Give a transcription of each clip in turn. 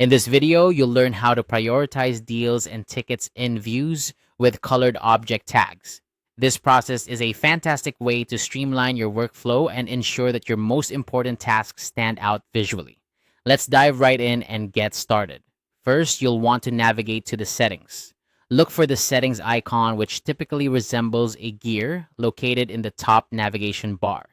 In this video, you'll learn how to prioritize deals and tickets in views with colored object tags. This process is a fantastic way to streamline your workflow and ensure that your most important tasks stand out visually. Let's dive right in and get started. First, you'll want to navigate to the settings. Look for the settings icon, which typically resembles a gear located in the top navigation bar.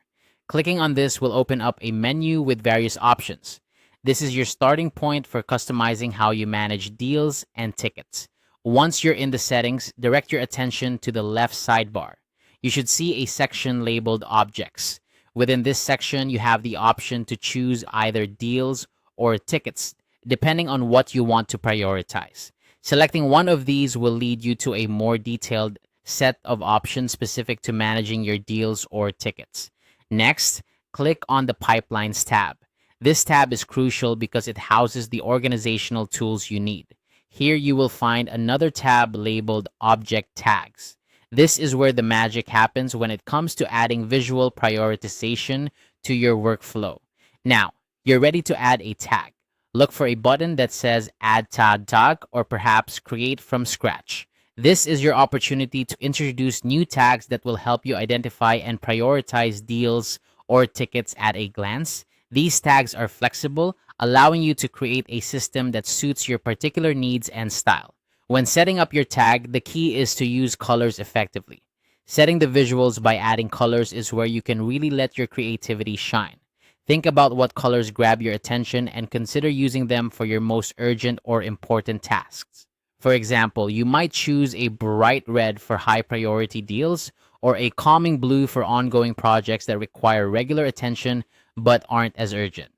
Clicking on this will open up a menu with various options. This is your starting point for customizing how you manage deals and tickets. Once you're in the settings, direct your attention to the left sidebar. You should see a section labeled Objects. Within this section, you have the option to choose either deals or tickets, depending on what you want to prioritize. Selecting one of these will lead you to a more detailed set of options specific to managing your deals or tickets. Next, click on the Pipelines tab. This tab is crucial because it houses the organizational tools you need. Here you will find another tab labeled Object Tags. This is where the magic happens when it comes to adding visual prioritization to your workflow. Now, you're ready to add a tag. Look for a button that says Add Tag or perhaps Create from Scratch. This is your opportunity to introduce new tags that will help you identify and prioritize deals or tickets at a glance. These tags are flexible, allowing you to create a system that suits your particular needs and style. When setting up your tag, the key is to use colors effectively. Setting the visuals by adding colors is where you can really let your creativity shine. Think about what colors grab your attention and consider using them for your most urgent or important tasks. For example, you might choose a bright red for high priority deals or a calming blue for ongoing projects that require regular attention but aren't as urgent.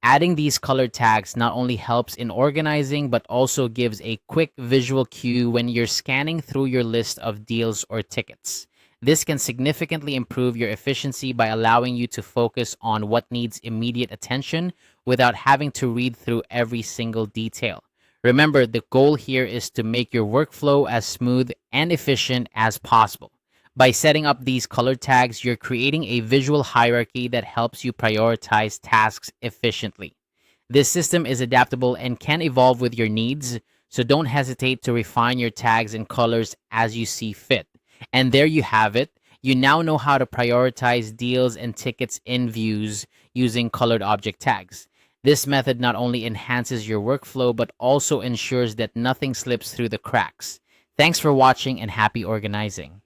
Adding these colored tags not only helps in organizing but also gives a quick visual cue when you're scanning through your list of deals or tickets. This can significantly improve your efficiency by allowing you to focus on what needs immediate attention without having to read through every single detail. Remember, the goal here is to make your workflow as smooth and efficient as possible. By setting up these color tags, you're creating a visual hierarchy that helps you prioritize tasks efficiently. This system is adaptable and can evolve with your needs, so don't hesitate to refine your tags and colors as you see fit. And there you have it. You now know how to prioritize deals and tickets in views using colored object tags. This method not only enhances your workflow, but also ensures that nothing slips through the cracks. Thanks for watching and happy organizing.